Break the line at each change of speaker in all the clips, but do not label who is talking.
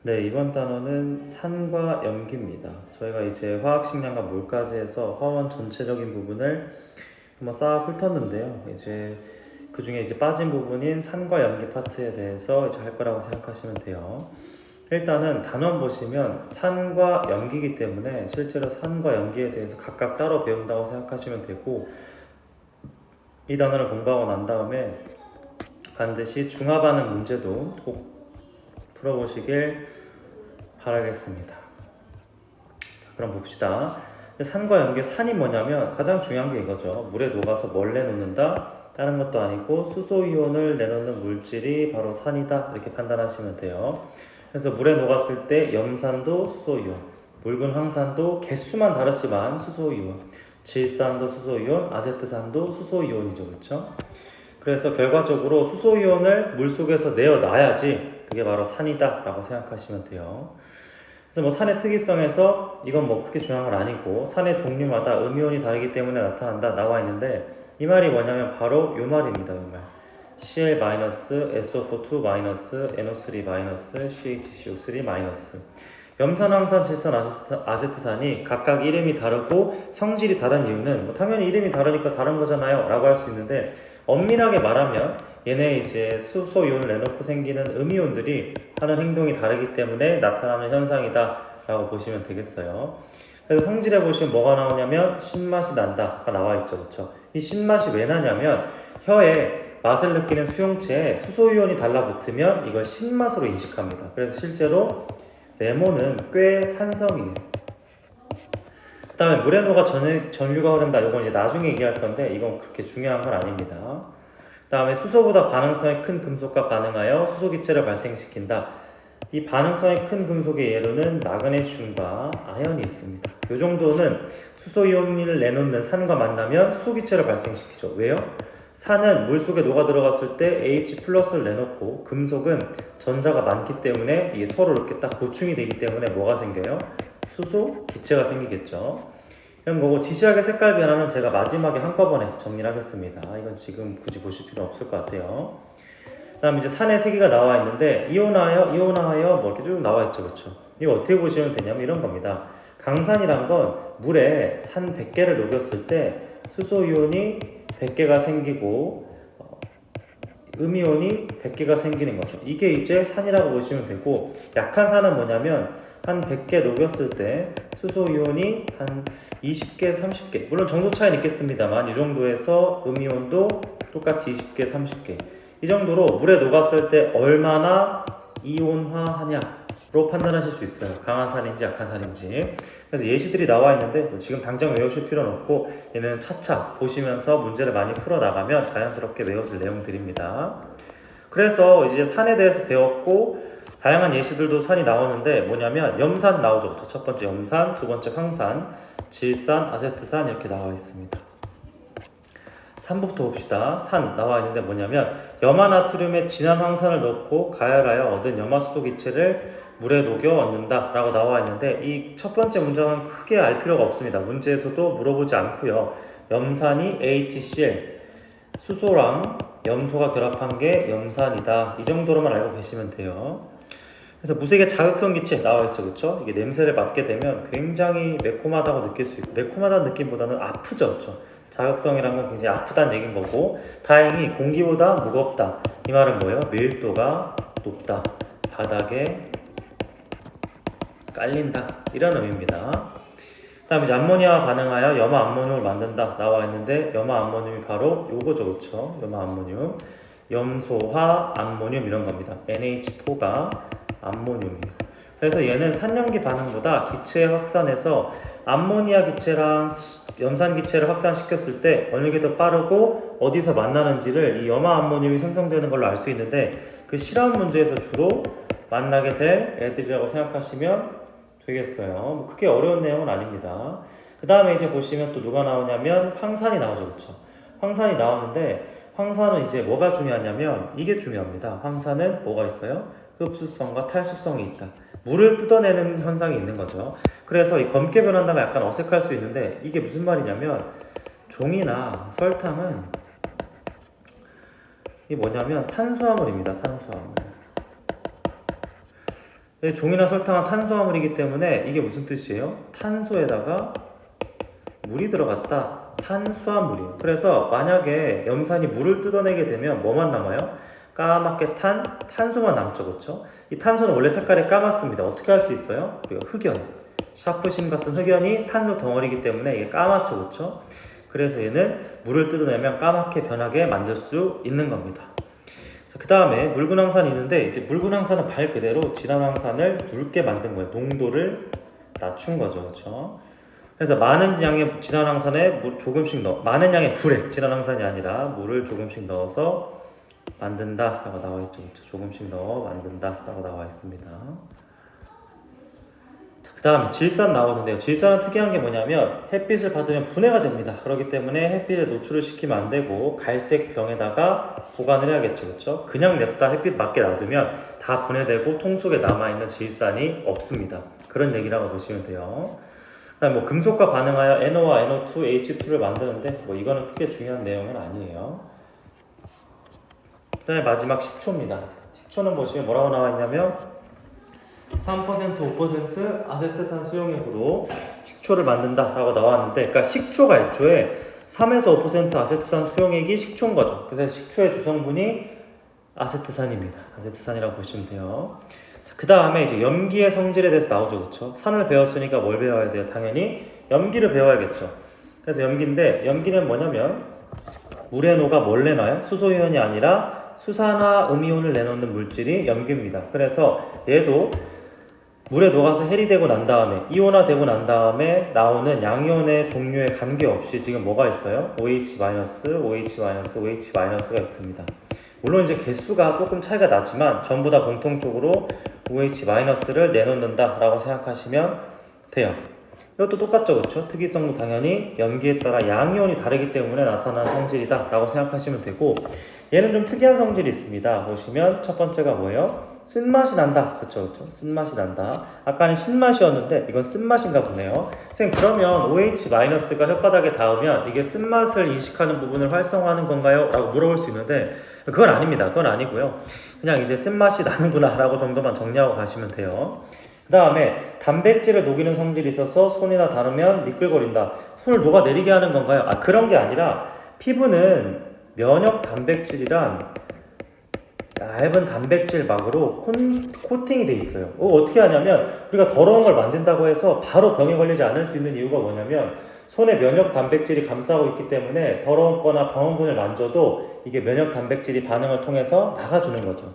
네, 이번 단어는 산과 염기입니다. 저희가 이제 화학식량과 물까지 해서 화원 전체적인 부분을 한번 싹 훑었는데요. 이제 그 중에 이제 빠진 부분인 산과 염기 파트에 대해서 이제 할 거라고 생각하시면 돼요. 일단은 단원 보시면 산과 염기이기 때문에 실제로 산과 염기에 대해서 각각 따로 배운다고 생각하시면 되고, 이 단어를 공부하고 난 다음에 반드시 중화반응 문제도 꼭 풀어보시길 바라겠습니다. 자, 그럼 봅시다. 산과 염기, 산이 뭐냐면 가장 중요한 게 이거죠. 물에 녹아서 뭘 내놓는다? 다른 것도 아니고 수소이온을 내놓는 물질이 바로 산이다, 이렇게 판단하시면 돼요. 그래서 물에 녹았을 때 염산도 수소이온, 묽은 황산도 개수만 다르지만 수소이온, 질산도 수소이온, 아세트산도 수소이온이죠, 그렇죠? 그래서 결과적으로 수소이온을 물속에서 내어놔야지 그게 바로 산이다 라고 생각하시면 돼요. 그래서 뭐 산의 특이성에서 이건 뭐 크게 중요한 건 아니고, 산의 종류마다 음이온이 다르기 때문에 나타난다 나와 있는데, 이 말이 뭐냐면 바로 이 말입니다. 이 말. Cl-, SO4 2-, NO3-, CHCO3-. 염산, 황산, 질산, 아세트산이 각각 이름이 다르고 성질이 다른 이유는 뭐 당연히 이름이 다르니까 다른 거잖아요 라고 할 수 있는데, 엄밀하게 말하면 얘네 이제 수소이온을 내놓고 생기는 음이온들이 하는 행동이 다르기 때문에 나타나는 현상이다 라고 보시면 되겠어요. 그래서 성질에 보시면 뭐가 나오냐면 신맛이 난다가 나와 있죠, 그렇죠? 이 신맛이 왜 나냐면 혀에 맛을 느끼는 수용체에 수소이온이 달라붙으면 이걸 신맛으로 인식합니다. 그래서 실제로 레몬은 꽤 산성이에요. 그 다음에 물에 녹아 전류가 흐른다. 이건 이제 나중에 얘기할 건데 이건 그렇게 중요한 건 아닙니다. 그 다음에 수소보다 반응성이 큰 금속과 반응하여 수소기체를 발생시킨다. 이 반응성이 큰 금속의 예로는 마그네슘과 아연이 있습니다. 이 정도는 수소이온을 내놓는 산과 만나면 수소기체를 발생시키죠. 왜요? 산은 물속에 녹아 들어갔을 때 H 플러스를 내놓고, 금속은 전자가 많기 때문에 이게 서로 이렇게 딱 보충이 되기 때문에 뭐가 생겨요? 수소 기체가 생기겠죠. 이런 거고, 지시하게 색깔 변화는 제가 마지막에 한꺼번에 정리를 하겠습니다. 이건 지금 굳이 보실 필요 없을 것 같아요. 그 다음에 이제 산의 세기가 나와 있는데 이온화하여 뭐 이렇게 쭉 나와 있죠, 그렇죠? 이거 어떻게 보시면 되냐면 이런 겁니다. 강산이란 건 물에 산 100개를 녹였을 때 수소이온이 100개가 생기고 음이온이 100개가 생기는 거죠. 이게 이제 산이라고 보시면 되고, 약한 산은 뭐냐면 한 100개 녹였을 때 수소이온이 한 20개, 30개, 물론 정도 차이는 있겠습니다만 이 정도에서 음이온도 똑같이 20개, 30개, 이 정도로 물에 녹았을 때 얼마나 이온화하냐로 판단하실 수 있어요. 강한 산인지 약한 산인지. 그래서 예시들이 나와 있는데 지금 당장 외우실 필요는 없고, 얘는 차차 보시면서 문제를 많이 풀어나가면 자연스럽게 외워질 내용들입니다. 그래서 이제 산에 대해서 배웠고, 다양한 예시들도 산이 나오는데 뭐냐면 염산 나오죠. 첫 번째 염산, 두 번째 황산, 질산, 아세트산 이렇게 나와 있습니다. 산부터 봅시다. 산 나와 있는데 뭐냐면 염화나트륨에 진한 황산을 넣고 가열하여 얻은 염화수소 기체를 물에 녹여 얻는다 라고 나와 있는데, 이 첫 번째 문장은 크게 알 필요가 없습니다. 문제에서도 물어보지 않고요. 염산이 HCl, 수소랑 염소가 결합한 게 염산이다, 이 정도로만 알고 계시면 돼요. 그래서 무색의 자극성 기체 나와 있죠, 그렇죠? 이게 냄새를 맡게 되면 굉장히 매콤하다고 느낄 수 있고, 매콤하다는 느낌보다는 아프죠, 그렇죠? 자극성이란 건 굉장히 아프다는 얘기인 거고, 다행히 공기보다 무겁다. 이 말은 뭐예요? 밀도가 높다, 바닥에 깔린다, 이런 의미입니다. 그 다음에 이제 암모니아와 반응하여 염화 암모늄을 만든다 나와 있는데, 염화 암모늄이 바로 요거죠, 그렇죠? 염화 암모늄, 염소화 암모늄 이런 겁니다. NH4가 암모늄이에요. 그래서 얘는 산염기 반응보다 기체 확산해서 암모니아 기체랑 염산 기체를 확산시켰을 때 어느 게 더 빠르고 어디서 만나는지를 이 염화 암모늄이 생성되는 걸로 알 수 있는데, 그 실험 문제에서 주로 만나게 될 애들이라고 생각하시면 되겠어요. 뭐 크게 어려운 내용은 아닙니다. 그 다음에 이제 보시면 또 누가 나오냐면 황산이 나오죠, 그렇죠? 황산이 나오는데, 황산은 이제 뭐가 중요하냐면 이게 중요합니다. 황산은 뭐가 있어요? 흡수성과 탈수성이 있다. 물을 뜯어내는 현상이 있는 거죠. 그래서 이 검게 변한다가 약간 어색할 수 있는데, 이게 무슨 말이냐면 종이나 설탕은 이게 뭐냐면 탄수화물입니다. 탄수화물. 종이나 설탕은 탄수화물이기 때문에 이게 무슨 뜻이에요? 탄소에다가 물이 들어갔다. 탄수화물이에요. 그래서 만약에 염산이 물을 뜯어내게 되면 뭐만 남아요? 까맣게 탄 탄소만 남죠. 그렇죠? 이 탄소는 원래 색깔이 까맣습니다. 어떻게 할 수 있어요? 우리가 흑연, 샤프심 같은 흑연이 탄소 덩어리이기 때문에 이게 까맣죠. 그렇죠? 그래서 얘는 물을 뜯어내면 까맣게 변하게 만들 수 있는 겁니다. 그 다음에 묽은황산이 있는데, 이제 묽은황산은 말 그대로 진한 황산을 묽게 만든 거예요. 농도를 낮춘 거죠. 그렇죠? 그래서 많은 양의 진한 황산에 물 조금씩 많은 양의 불에, 진한 황산이 아니라 물을 조금씩 넣어서 만든다 라고 나와 있죠. 그렇죠? 조금씩 넣어 만든다 라고 나와 있습니다. 그 다음에 질산 나오는데요. 질산은 특이한 게 뭐냐면 햇빛을 받으면 분해가 됩니다. 그렇기 때문에 햇빛에 노출을 시키면 안 되고 갈색 병에다가 보관을 해야겠죠. 그렇죠? 그냥 냅다 햇빛 맞게 놔두면 다 분해되고 통 속에 남아있는 질산이 없습니다. 그런 얘기라고 보시면 돼요. 그다음에 뭐 금속과 반응하여 NO와 NO2, H2를 만드는데 뭐 이거는 크게 중요한 내용은 아니에요. 그다음에 마지막 식초입니다. 식초는 보시면 뭐라고 나와 있냐면 3%, 5% 아세트산 수용액으로 식초를 만든다라고 나왔는데, 그러니까 식초가 애초에 3에서 5% 아세트산 수용액이 식초인 거죠. 그래서 식초의 주성분이 아세트산입니다. 아세트산이라고 보시면 돼요. 그 다음에 이제 염기의 성질에 대해서 나오죠. 그렇죠? 산을 배웠으니까 뭘 배워야 돼요? 당연히 염기를 배워야겠죠. 그래서 염기인데, 염기는 뭐냐면 물에 녹아 뭘 내놔요? 수소이온이 아니라 수산화음이온을 내놓는 물질이 염기입니다. 그래서 얘도 물에 녹아서 헬이 되고 난 다음에 이온화되고 난 다음에 나오는 양이온의 종류에 관계없이 지금 뭐가 있어요? OH-, OH-, OH-가 있습니다. 물론 이제 개수가 조금 차이가 나지만 전부 다 공통적으로 OH-를 내놓는다 라고 생각하시면 돼요. 이것도 똑같죠. 그렇죠? 특이성도 당연히 염기에 따라 양이온이 다르기 때문에 나타나는 성질이다 라고 생각하시면 되고, 얘는 좀 특이한 성질이 있습니다. 보시면 첫 번째가 뭐예요? 쓴맛이 난다. 그쵸. 쓴맛이 난다. 아까는 신맛이었는데 이건 쓴맛인가 보네요. 선생님, 그러면 OH-가 혓바닥에 닿으면 이게 쓴맛을 인식하는 부분을 활성화하는 건가요? 라고 물어볼 수 있는데 그건 아닙니다. 그건 아니고요. 그냥 이제 쓴맛이 나는구나 라고 정도만 정리하고 가시면 돼요. 그 다음에 단백질을 녹이는 성질이 있어서 손이나 닿으면 미끌거린다. 손을 녹아내리게 하는 건가요? 그런 게 아니라 피부는 면역 단백질이란 얇은 단백질 막으로 코팅이 돼 있어요. 어떻게 하냐면 우리가 더러운 걸 만진다고 해서 바로 병에 걸리지 않을 수 있는 이유가 뭐냐면 손에 면역 단백질이 감싸고 있기 때문에 더러운 거나 병원군을 만져도 이게 면역 단백질이 반응을 통해서 나가주는 거죠.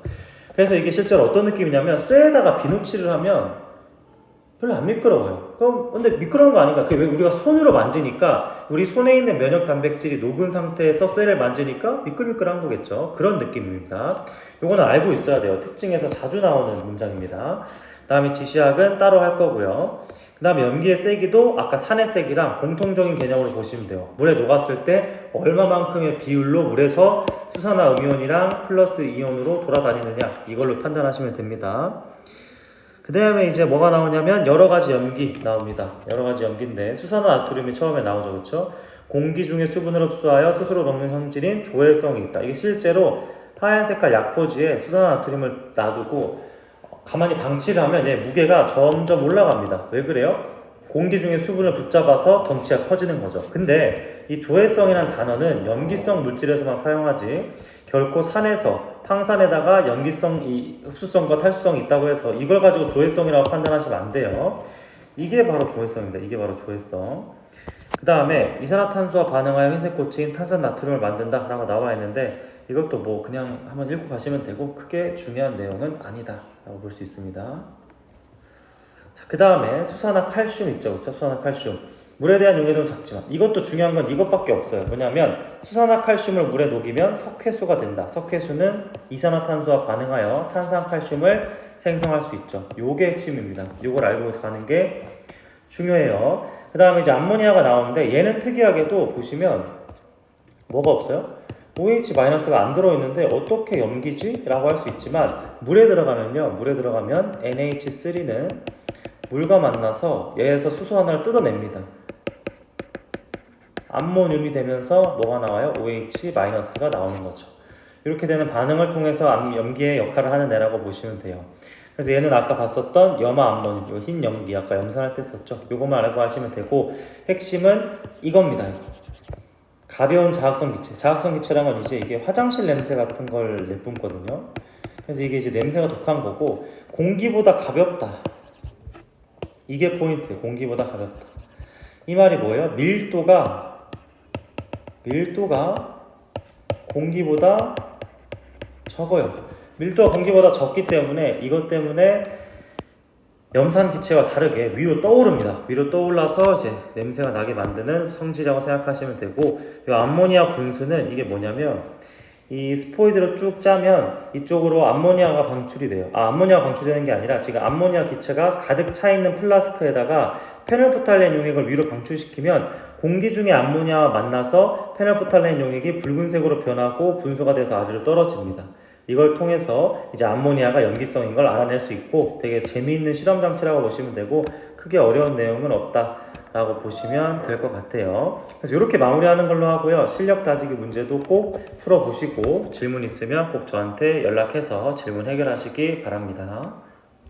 그래서 이게 실제로 어떤 느낌이냐면 쇠에다가 비누칠을 하면 별로 안 미끄러워요. 그럼 근데 미끄러운 거 아닌가? 그게 왜 우리가 손으로 만지니까 우리 손에 있는 면역 단백질이 녹은 상태에서 쇠를 만지니까 미끌미끌한 거겠죠. 그런 느낌입니다. 요거는 알고 있어야 돼요. 특징에서 자주 나오는 문장입니다. 그 다음에 지시학은 따로 할 거고요. 그 다음에 염기의 세기도 아까 산의 세기랑 공통적인 개념으로 보시면 돼요. 물에 녹았을 때 얼마만큼의 비율로 물에서 수산화 음이온이랑 플러스 이온으로 돌아다니느냐, 이걸로 판단하시면 됩니다. 그 다음에 이제 뭐가 나오냐면 여러 가지 염기 나옵니다. 여러 가지 염기인데 수산화 나트륨이 처음에 나오죠. 그렇죠? 공기 중에 수분을 흡수하여 스스로 녹는 성질인 조해성이 있다. 이게 실제로 하얀 색깔 약포지에 수산화 나트륨을 놔두고 가만히 방치를 하면 무게가 점점 올라갑니다. 왜 그래요? 공기 중에 수분을 붙잡아서 덩치가 커지는 거죠. 근데 이 조해성이라는 단어는 염기성 물질에서만 사용하지 결코 산에서 황산에다가 염기성, 흡수성과 탈수성이 있다고 해서 이걸 가지고 조해성이라고 판단하시면 안 돼요. 이게 바로 조해성입니다. 이게 바로 조해성. 그 다음에 이산화탄소와 반응하여 흰색꽃인 탄산나트륨을 만든다 라고 나와 있는데 이것도 뭐 그냥 한번 읽고 가시면 되고 크게 중요한 내용은 아니다 라고 볼 수 있습니다. 자, 그 다음에 수산화 칼슘 있죠. 그렇죠? 수산화 칼슘. 물에 대한 용해도는 작지만 이것도 중요한 건 이것밖에 없어요. 뭐냐면 수산화 칼슘을 물에 녹이면 석회수가 된다. 석회수는 이산화탄소와 반응하여 탄산칼슘을 생성할 수 있죠. 요게 핵심입니다. 요걸 알고 가는 게 중요해요. 그 다음에 이제 암모니아가 나오는데 얘는 특이하게도 보시면 뭐가 없어요? OH-가 안 들어있는데 어떻게 염기지? 라고 할 수 있지만 물에 들어가면 NH3는 물과 만나서 얘에서 수소 하나를 뜯어냅니다. 암모늄이 되면서 뭐가 나와요? OH-가 나오는 거죠. 이렇게 되는 반응을 통해서 염기의 역할을 하는 애라고 보시면 돼요. 그래서 얘는 아까 봤었던 염화 암모늄, 요 흰 염기 아까 염산할 때 썼죠. 요것만 알고 하시면 되고 핵심은 이겁니다. 가벼운 자극성 기체. 자극성 기체란 건 이제 이게 화장실 냄새 같은 걸 내뿜거든요. 그래서 이게 이제 냄새가 독한 거고 공기보다 가볍다. 이게 포인트예요. 공기보다 가볍다. 이 말이 뭐예요? 밀도가 공기보다 적어요. 밀도가 공기보다 적기 때문에 이것 때문에 염산 기체와 다르게 위로 떠오릅니다. 위로 떠올라서 이제 냄새가 나게 만드는 성질이라고 생각하시면 되고, 이 암모니아 분수는 이게 뭐냐면 이 스포이드를 쭉 짜면 이쪽으로 암모니아가 방출이 돼요. 암모니아가 방출되는 게 아니라 지금 암모니아 기체가 가득 차 있는 플라스크에다가 페놀프탈렌 용액을 위로 방출시키면 공기 중에 암모니아와 만나서 페놀프탈렌 용액이 붉은색으로 변하고 분수가 돼서 아래로 떨어집니다. 이걸 통해서 이제 암모니아가 염기성인 걸 알아낼 수 있고 되게 재미있는 실험 장치라고 보시면 되고 크게 어려운 내용은 없다라고 보시면 될 것 같아요. 그래서 이렇게 마무리하는 걸로 하고요. 실력 다지기 문제도 꼭 풀어보시고 질문 있으면 꼭 저한테 연락해서 질문 해결하시기 바랍니다.